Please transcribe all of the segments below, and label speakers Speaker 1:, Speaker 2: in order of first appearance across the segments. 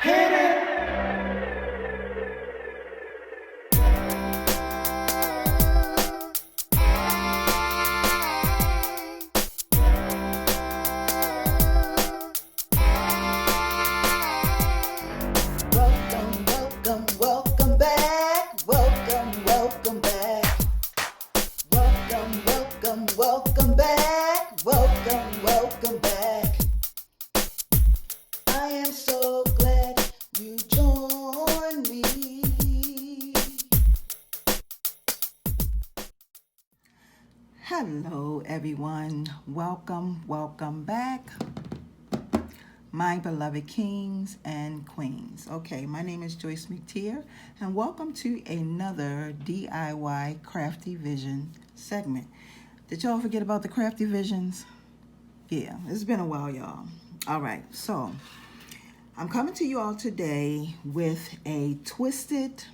Speaker 1: Hit it!
Speaker 2: Welcome, welcome, welcome back. Welcome, welcome back. Welcome, welcome, welcome back. Welcome, welcome back. I am so glad you joined me. Hello, everyone. Welcome, welcome back. My beloved kings and queens. Okay, my name is Joyce McTeer, and welcome to another DIY Crafty Vision segment. Did y'all forget about the Crafty Visions? Yeah, it's been a while, y'all. All right, so I'm coming to you all today with a twisted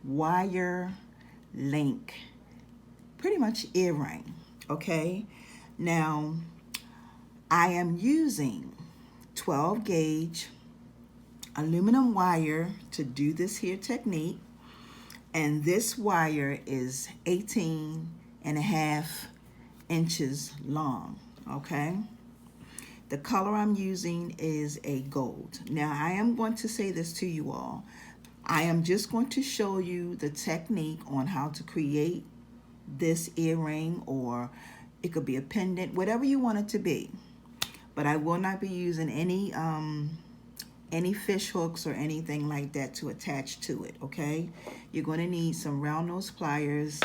Speaker 2: wire link, pretty much earring, okay? Now, I am using 12 gauge aluminum wire to do this here technique, and this wire is 18.5 inches long. Okay, the color I'm using is a gold. Now I am going to say this to you all. I am just going to show you the technique on how to create this earring, or it could be a pendant, whatever you want it to be. But I will not be using any fish hooks or anything like that to attach to it, okay? You're going to need some round nose pliers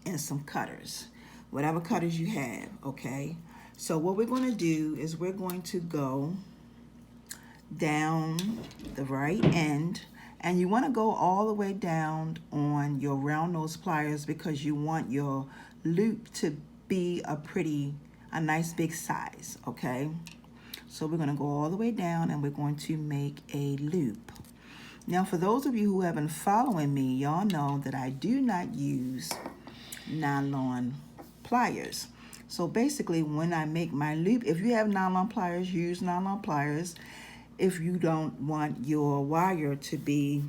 Speaker 2: and some cutters, whatever cutters you have, okay? So what we're going to do is we're going to go down the right end, and you want to go all the way down on your round nose pliers because you want your loop to be a nice big size, okay? So we're going to go all the way down and we're going to make a loop. Now for those of you who have been following me, y'all know that I do not use nylon pliers. So basically when I make my loop, if you have nylon pliers, use nylon pliers. If you don't want your wire to be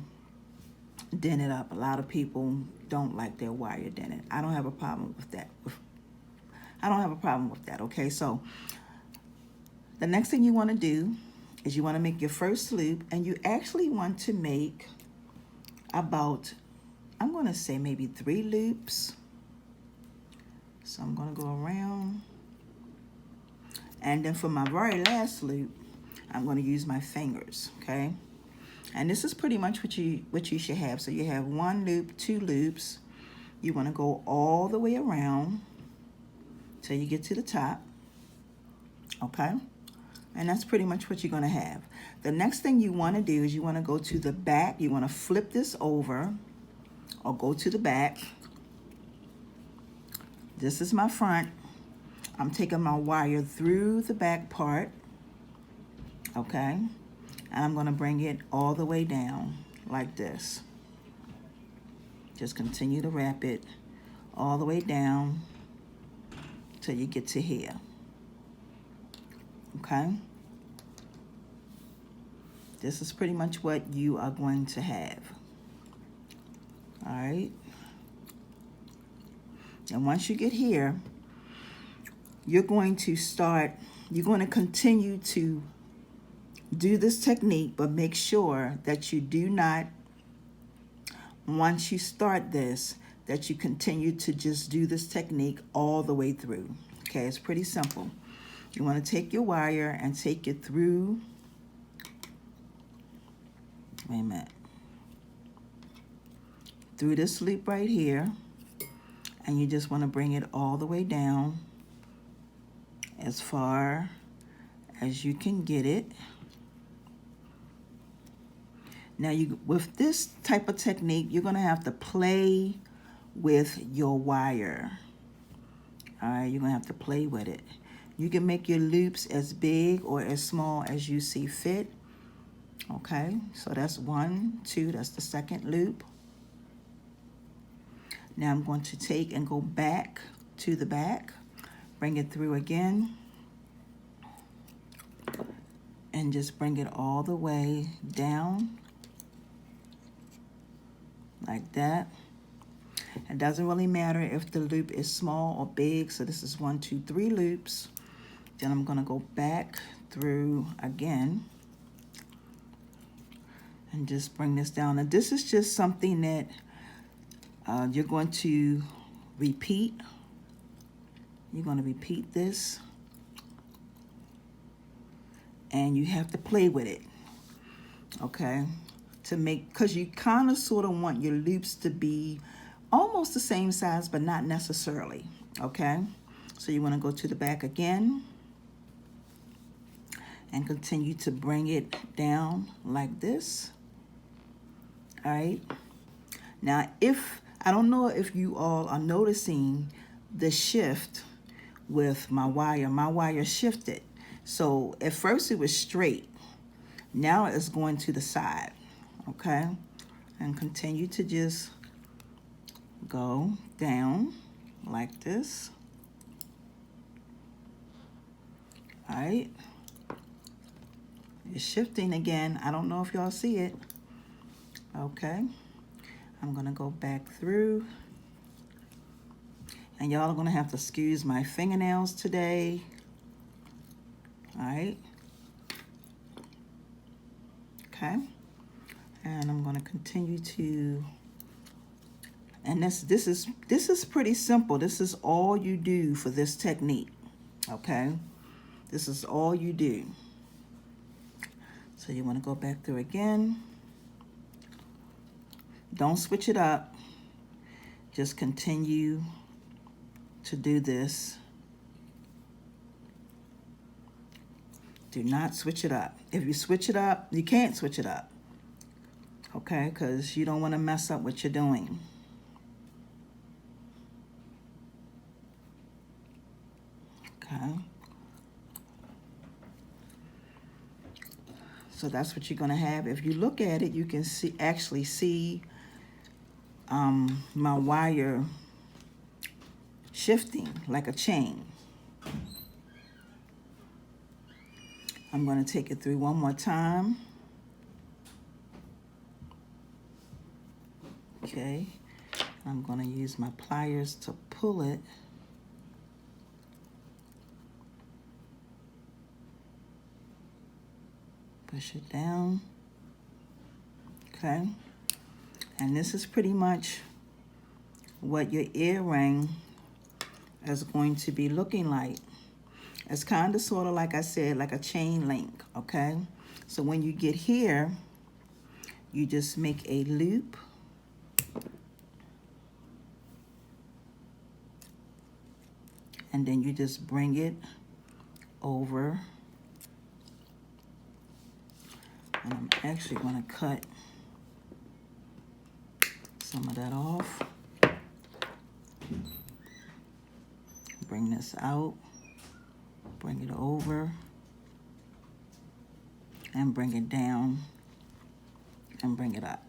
Speaker 2: dented up, a lot of people don't like their wire dented. I don't have a problem with that. Okay? So the next thing you want to do is you want to make your first loop, and you actually want to make about, I'm going to say maybe 3 loops. So I'm going to go around, and then for my very last loop, I'm going to use my fingers, okay? And this is pretty much what you should have. So you have 1 loop, 2 loops. You want to go all the way around till you get to the top, okay? And that's pretty much what you're going to have. The next thing you want to do is you want to go to the back. You want to flip this over or go to the back. This is my front. I'm taking my wire through the back part, okay? And I'm going to bring it all the way down like this. Just continue to wrap it all the way down till you get to here, okay? This is pretty much what you are going to have. All right. And once you get here, you're going to continue to do this technique, but make sure that you do not, once you start this, that you continue to just do this technique all the way through. Okay, it's pretty simple. You want to take your wire and take it through, wait a minute, through this loop right here, and you just want to bring it all the way down as far as you can get it. Now with this type of technique, you're going to have to play with your wire. All right, you're going to have to play with it. You can make your loops as big or as small as you see fit. Okay, so that's 1, 2, that's the second loop. Now I'm going to take and go back to the back, bring it through again, and just bring it all the way down like that. It doesn't really matter if the loop is small or big. So this is 1, 2, 3 loops. Then I'm gonna go back through again and just bring this down. And this is just something that you're going to repeat. You're going to repeat this, and you have to play with it, okay, to make, because you kind of sort of want your loops to be almost the same size, but not necessarily, okay? So you want to go to the back again and continue to bring it down like this. All right. Now, I don't know if you all are noticing the shift with my wire shifted. So at first it was straight. Now it's going to the side, okay? And continue to just go down like this. All right. It's shifting again. I don't know if y'all see it. Okay. I'm gonna go back through. And y'all are gonna have to excuse my fingernails today. All right. Okay. And I'm gonna continue to, and this is pretty simple. This is all you do for this technique. Okay. This is all you do. So you want to go back through again. Don't switch it up. Just continue to do this. Do not switch it up. If you switch it up, you can't switch it up. Okay, because you don't want to mess up what you're doing. Okay. So that's what you're going to have. If you look at it, you can actually see my wire shifting like a chain. I'm going to take it through one more time. Okay. I'm going to use my pliers to pull it. Push it down. Okay. And this is pretty much what your earring is going to be looking like. It's kind of sort of, like I said, like a chain link, okay? So when you get here, you just make a loop. And then you just bring it over. And I'm actually going to cut some of that off. Bring this out. Bring it over. And bring it down. And bring it up.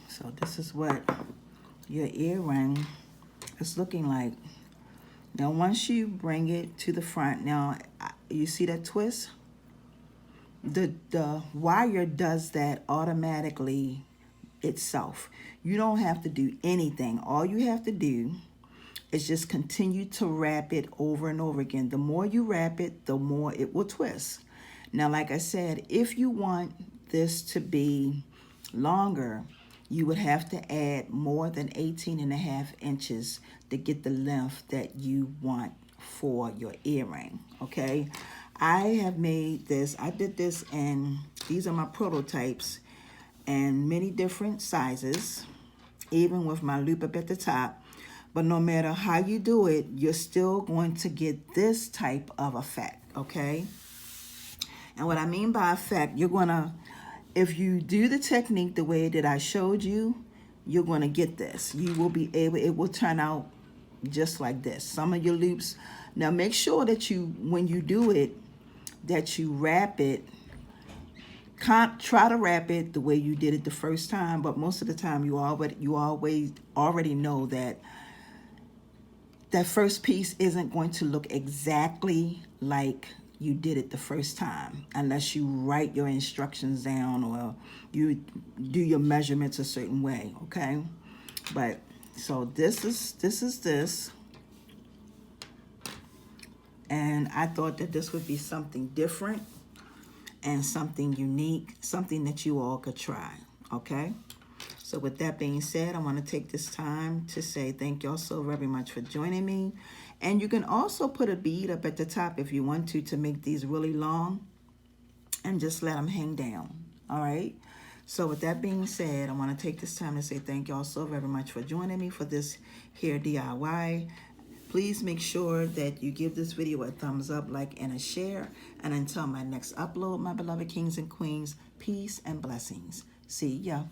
Speaker 2: So this is what your earring is looking like. Now once you bring it to the front, now you see that twist? The wire does that automatically itself. You don't have to do anything. All you have to do is just continue to wrap it over and over again. The more you wrap it, the more it will twist. Now, like I said, if you want this to be longer, you would have to add more than 18.5 inches to get the length that you want for your earring, okay? I have made this, I did this, and these are my prototypes in many different sizes, even with my loop up at the top. But no matter how you do it, you're still going to get this type of effect, okay? And what I mean by effect, you're gonna, if you do the technique the way that I showed you, you're gonna get this. You will be able, it will turn out just like this. Some of your loops, now make sure that you, when you do it, that you wrap it. Try to wrap it the way you did it the first time, but most of the time you already know that that first piece isn't going to look exactly like you did it the first time, unless you write your instructions down or you do your measurements a certain way, okay? But so this is and I thought that this would be something different and something unique, something that you all could try, okay? So with that being said, I want to take this time to say thank y'all so very much for joining me. And you can also put a bead up at the top if you want to make these really long and just let them hang down, all right? So with that being said, I want to take this time to say thank y'all so very much for joining me for this here DIY. Please make sure that you give this video a thumbs up, like, and a share. And until my next upload, my beloved kings and queens, peace and blessings. See ya.